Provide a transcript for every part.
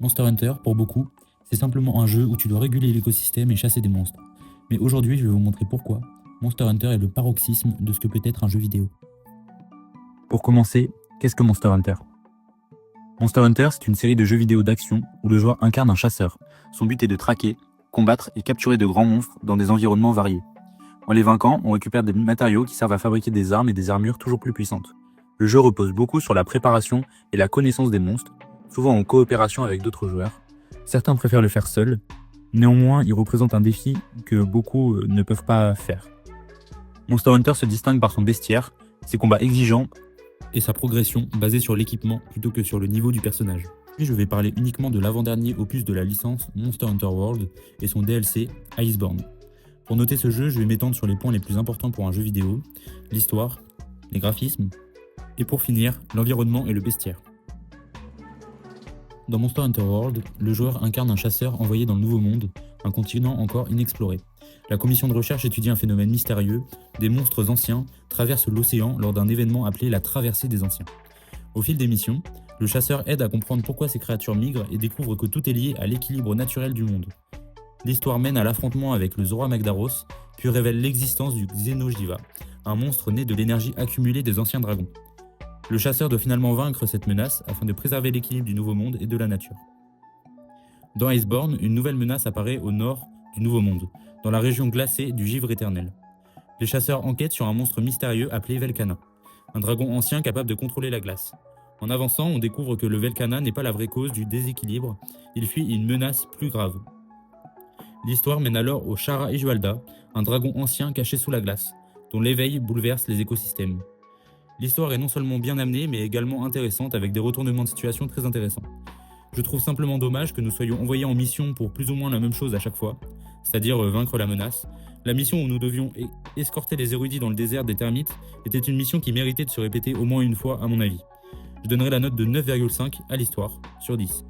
Monster Hunter, pour beaucoup, c'est simplement un jeu où tu dois réguler l'écosystème et chasser des monstres. Mais aujourd'hui, je vais vous montrer pourquoi Monster Hunter est le paroxysme de ce que peut être un jeu vidéo. Pour commencer, qu'est-ce que Monster Hunter? Monster Hunter, c'est une série de jeux vidéo d'action où le joueur incarne un chasseur. Son but est de traquer, combattre et capturer de grands monstres dans des environnements variés. En les vainquant, on récupère des matériaux qui servent à fabriquer des armes et des armures toujours plus puissantes. Le jeu repose beaucoup sur la préparation et la connaissance des monstres, souvent en coopération avec d'autres joueurs. Certains préfèrent le faire seul, néanmoins il représente un défi que beaucoup ne peuvent pas faire. Monster Hunter se distingue par son bestiaire, ses combats exigeants Et sa progression basée sur l'équipement plutôt que sur le niveau du personnage. Puis je vais parler uniquement de l'avant-dernier opus de la licence Monster Hunter World et son DLC Iceborne. Pour noter ce jeu, je vais m'étendre sur les points les plus importants pour un jeu vidéo, l'histoire, les graphismes, et pour finir, l'environnement et le bestiaire. Dans Monster Hunter World, le joueur incarne un chasseur envoyé dans le Nouveau Monde, un continent encore inexploré. La commission de recherche étudie un phénomène mystérieux, des monstres anciens traversent l'océan lors d'un événement appelé la traversée des anciens. Au fil des missions, le chasseur aide à comprendre pourquoi ces créatures migrent et découvre que tout est lié à l'équilibre naturel du monde. L'histoire mène à l'affrontement avec le Zora Magdaros, puis révèle l'existence du Xeno'jiva, un monstre né de l'énergie accumulée des anciens dragons. Le chasseur doit finalement vaincre cette menace afin de préserver l'équilibre du Nouveau Monde et de la nature. Dans Iceborne, une nouvelle menace apparaît au nord du Nouveau Monde, dans la région glacée du Givre éternel. Les chasseurs enquêtent sur un monstre mystérieux appelé Velkhana, un dragon ancien capable de contrôler la glace. En avançant, on découvre que le Velkhana n'est pas la vraie cause du déséquilibre, il fuit une menace plus grave. L'histoire mène alors au Shara Ijualda, un dragon ancien caché sous la glace, dont l'éveil bouleverse les écosystèmes. L'histoire est non seulement bien amenée, mais également intéressante avec des retournements de situation très intéressants. Je trouve simplement dommage que nous soyons envoyés en mission pour plus ou moins la même chose à chaque fois, c'est-à-dire vaincre la menace. La mission où nous devions escorter les érudits dans le désert des termites était une mission qui méritait de se répéter au moins une fois à mon avis. Je donnerai la note de 9,5 à l'histoire, sur 10.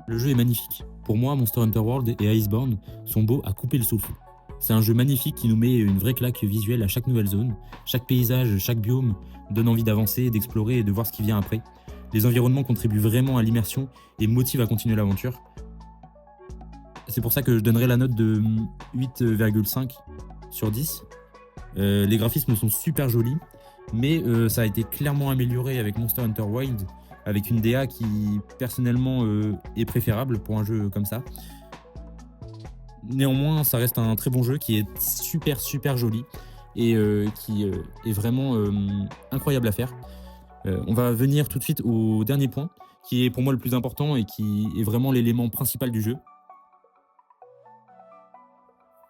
Le jeu est magnifique. Pour moi, Monster Hunter World et Iceborne sont beaux à couper le souffle. C'est un jeu magnifique qui nous met une vraie claque visuelle à chaque nouvelle zone. Chaque paysage, chaque biome donne envie d'avancer, d'explorer et de voir ce qui vient après. Les environnements contribuent vraiment à l'immersion et motivent à continuer l'aventure. C'est pour ça que je donnerai la note de 8,5 sur 10. Les graphismes sont super jolis, mais ça a été clairement amélioré avec Monster Hunter Wilds, avec une DA qui personnellement est préférable pour un jeu comme ça. Néanmoins, ça reste un très bon jeu qui est super joli et qui est vraiment incroyable à faire. On va venir tout de suite au dernier point, qui est pour moi le plus important et qui est vraiment l'élément principal du jeu.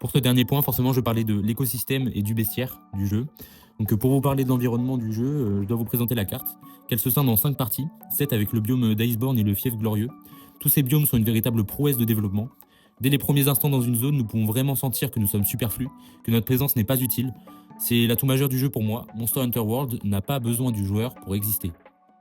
Pour ce dernier point, forcément, je parlais de l'écosystème et du bestiaire du jeu. Donc pour vous parler de l'environnement du jeu, je dois vous présenter la carte, qu'elle se scinde en 5 parties, 7 avec le biome d'Iceborne et le Fief Glorieux. Tous ces biomes sont une véritable prouesse de développement. Dès les premiers instants dans une zone, nous pouvons vraiment sentir que nous sommes superflus, que notre présence n'est pas utile. C'est l'atout majeur du jeu pour moi, Monster Hunter World n'a pas besoin du joueur pour exister.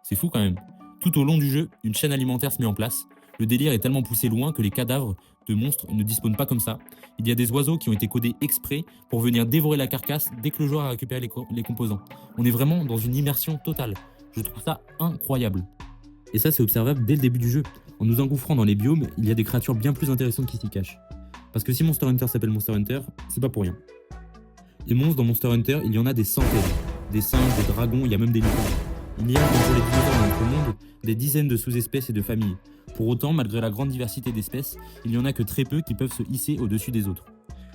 C'est fou quand même. Tout au long du jeu, une chaîne alimentaire se met en place. Le délire est tellement poussé loin que les cadavres de monstres ne disposent pas comme ça. Il y a des oiseaux qui ont été codés exprès pour venir dévorer la carcasse dès que le joueur a récupéré les composants. On est vraiment dans une immersion totale. Je trouve ça incroyable. Et ça, c'est observable dès le début du jeu. En nous engouffrant dans les biomes, il y a des créatures bien plus intéressantes qui s'y cachent. Parce que si Monster Hunter s'appelle Monster Hunter, c'est pas pour rien. Les monstres dans Monster Hunter, il y en a des centaines. Des singes, des dragons, il y a même des licornes. Il y a, comme pour les dinosaures dans notre monde, des dizaines de sous-espèces et de familles. Pour autant, malgré la grande diversité d'espèces, il n'y en a que très peu qui peuvent se hisser au-dessus des autres.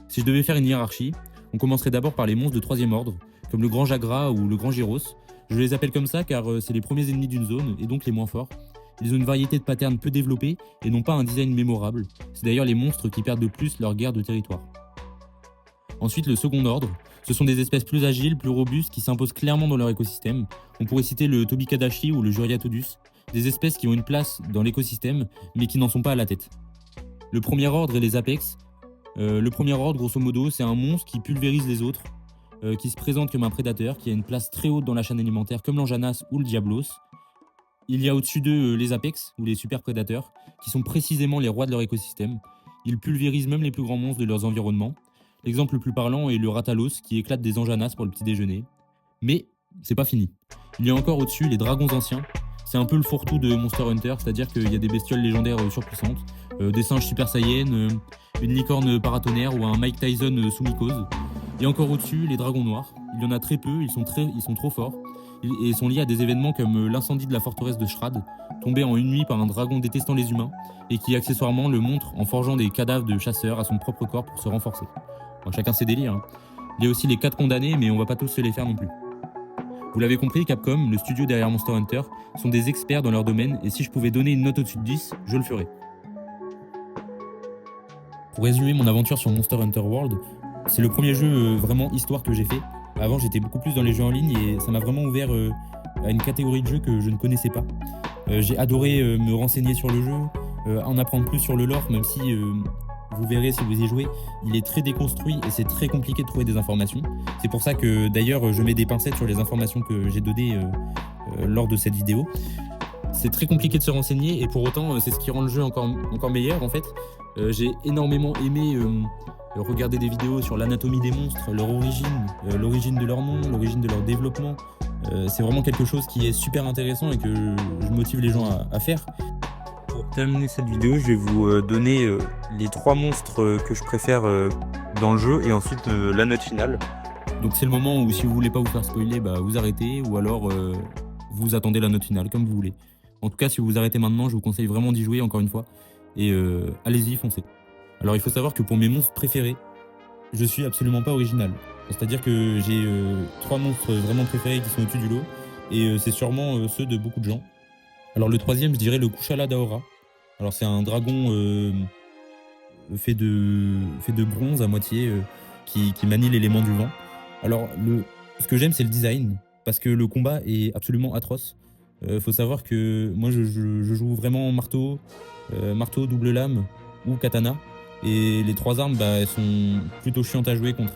Si je devais faire une hiérarchie, on commencerait d'abord par les monstres de troisième ordre, comme le grand Jagra ou le grand Gyros. Je les appelle comme ça car c'est les premiers ennemis d'une zone et donc les moins forts. Ils ont une variété de patterns peu développés et n'ont pas un design mémorable. C'est d'ailleurs les monstres qui perdent le plus leur guerre de territoire. Ensuite, le second ordre, ce sont des espèces plus agiles, plus robustes, qui s'imposent clairement dans leur écosystème. On pourrait citer le Tobikadashi ou le Juriatodus, des espèces qui ont une place dans l'écosystème, mais qui n'en sont pas à la tête. Le premier ordre est les Apex. Le premier ordre, grosso modo, c'est un monstre qui pulvérise les autres, qui se présente comme un prédateur, qui a une place très haute dans la chaîne alimentaire, comme l'Anjanas ou le Diablos. Il y a au-dessus d'eux les Apex, ou les super prédateurs, qui sont précisément les rois de leur écosystème. Ils pulvérisent même les plus grands monstres de leurs environnements. L'exemple le plus parlant est le Ratalos, qui éclate des Anjanas pour le petit déjeuner. Mais c'est pas fini. Il y a encore au-dessus les dragons anciens. C'est un peu le fourre-tout de Monster Hunter, c'est-à-dire qu'il y a des bestioles légendaires surpuissantes, des singes Super Saiyan, une licorne paratonnerre ou un Mike Tyson sous mycose. Et encore au-dessus, les dragons noirs. Il y en a très peu, ils sont trop forts et sont liés à des événements comme l'incendie de la forteresse de Shrad, tombé en une nuit par un dragon détestant les humains et qui accessoirement le montre en forgeant des cadavres de chasseurs à son propre corps pour se renforcer. Bon, chacun ses délires, hein. Il y a aussi les 4 condamnés, mais on va pas tous se les faire non plus. Vous l'avez compris, Capcom, le studio derrière Monster Hunter, sont des experts dans leur domaine et si je pouvais donner une note au-dessus de 10, je le ferais. Pour résumer mon aventure sur Monster Hunter World, c'est le premier jeu vraiment histoire que j'ai fait. Avant, j'étais beaucoup plus dans les jeux en ligne et ça m'a vraiment ouvert à une catégorie de jeux que je ne connaissais pas. J'ai adoré me renseigner sur le jeu, en apprendre plus sur le lore, même si vous verrez si vous y jouez, il est très déconstruit et c'est très compliqué de trouver des informations. C'est pour ça que d'ailleurs je mets des pincettes sur les informations que j'ai données lors de cette vidéo. C'est très compliqué de se renseigner et pour autant c'est ce qui rend le jeu encore meilleur en fait. J'ai énormément aimé regarder des vidéos sur l'anatomie des monstres, leur origine, l'origine de leur nom, l'origine de leur développement. C'est vraiment quelque chose qui est super intéressant et que je motive les gens à faire. Pour terminer cette vidéo, je vais vous donner les 3 monstres que je préfère dans le jeu et ensuite la note finale. Donc c'est le moment où si vous voulez pas vous faire spoiler, bah, vous arrêtez ou alors vous attendez la note finale, comme vous voulez. En tout cas, si vous vous arrêtez maintenant, je vous conseille vraiment d'y jouer encore une fois. Et allez-y, foncez. Alors il faut savoir que pour mes monstres préférés, je suis absolument pas original. C'est-à-dire que j'ai 3 monstres vraiment préférés qui sont au-dessus du lot. Et c'est sûrement ceux de beaucoup de gens. Alors le troisième, je dirais le Kushala Daora. Alors c'est un dragon fait de bronze à moitié qui manie l'élément du vent. Alors ce que j'aime, c'est le design, parce que le combat est absolument atroce. Faut savoir que moi je joue vraiment marteau, double lame ou katana. Et les 3 armes, bah, elles sont plutôt chiantes à jouer contre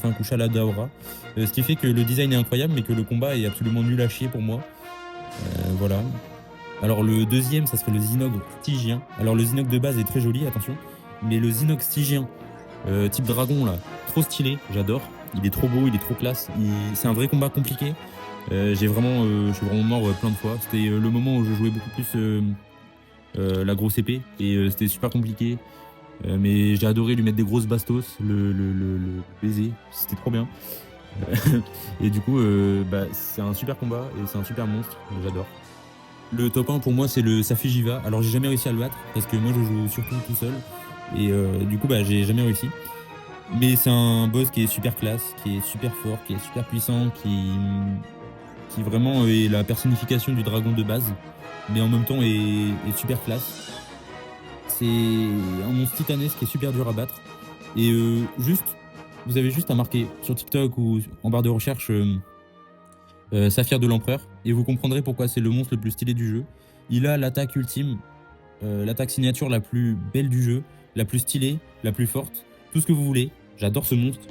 un Kushala Daora. Ce qui fait que le design est incroyable, mais que le combat est absolument nul à chier pour moi. Voilà. Alors le deuxième, ça serait le Zinogre Stygien. Alors le Zinogre de base est très joli, attention. Mais le Zinogre Stygien, type dragon là, trop stylé, j'adore. Il est trop beau, il est trop classe. C'est un vrai combat compliqué. Je suis vraiment mort plein de fois. C'était le moment où je jouais beaucoup plus la grosse épée. Et c'était super compliqué. Mais j'ai adoré lui mettre des grosses bastos, le baiser, c'était trop bien. Et du coup, bah, c'est un super combat et c'est un super monstre, j'adore. Le top 1 pour moi c'est le Safujiva. Alors j'ai jamais réussi à le battre parce que moi je joue surtout tout seul. Et du coup bah j'ai jamais réussi. Mais c'est un boss qui est super classe, qui est super fort, qui est super puissant, qui vraiment est la personnification du dragon de base. Mais en même temps est super classe. C'est un monstre titanesque qui est super dur à battre. Et vous avez juste à marquer sur TikTok ou en barre de recherche Saphir de l'Empereur et vous comprendrez pourquoi c'est le monstre le plus stylé du jeu. Il a l'attaque ultime, l'attaque signature la plus belle du jeu, la plus stylée, la plus forte, tout ce que vous voulez. J'adore ce monstre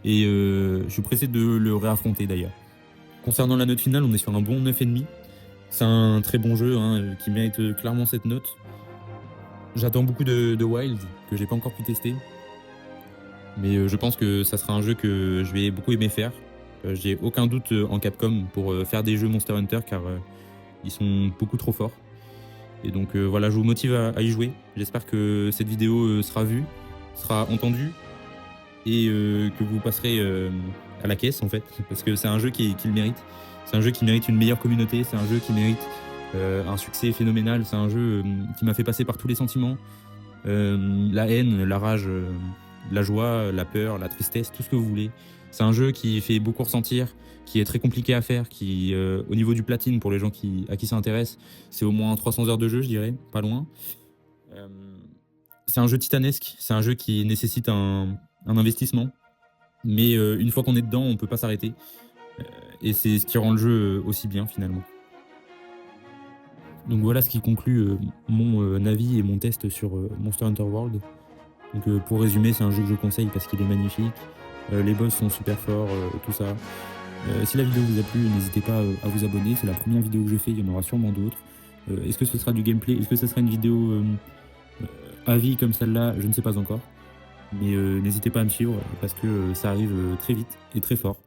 et je suis pressé de le réaffronter d'ailleurs. Concernant la note finale, on est sur un bon 9,5. C'est un très bon jeu hein, qui mérite clairement cette note. J'attends beaucoup de Wild que j'ai pas encore pu tester. Mais je pense que ça sera un jeu que je vais beaucoup aimer faire. J'ai aucun doute en Capcom pour faire des jeux Monster Hunter car ils sont beaucoup trop forts. Et donc voilà, je vous motive à y jouer. J'espère que cette vidéo sera vue, sera entendue et que vous passerez à la caisse en fait. Parce que c'est un jeu qui le mérite. C'est un jeu qui mérite une meilleure communauté, c'est un jeu qui mérite un succès phénoménal. C'est un jeu qui m'a fait passer par tous les sentiments. La haine, la rage, la joie, la peur, la tristesse, tout ce que vous voulez. C'est un jeu qui fait beaucoup ressentir, qui est très compliqué à faire, qui, au niveau du platine, pour les gens à qui ça intéresse, c'est au moins 300 heures de jeu, je dirais, pas loin. C'est un jeu titanesque, c'est un jeu qui nécessite un investissement, mais une fois qu'on est dedans, on peut pas s'arrêter. Et c'est ce qui rend le jeu aussi bien, finalement. Donc voilà ce qui conclut mon avis et mon test sur Monster Hunter World. Donc pour résumer, c'est un jeu que je conseille parce qu'il est magnifique. Les boss sont super forts, tout ça. Si la vidéo vous a plu, n'hésitez pas à vous abonner. C'est la première vidéo que je fais, il y en aura sûrement d'autres. Est-ce que ce sera du gameplay? Est-ce que ce sera une vidéo avis comme celle-là? Je ne sais pas encore. Mais n'hésitez pas à me suivre parce que ça arrive très vite et très fort.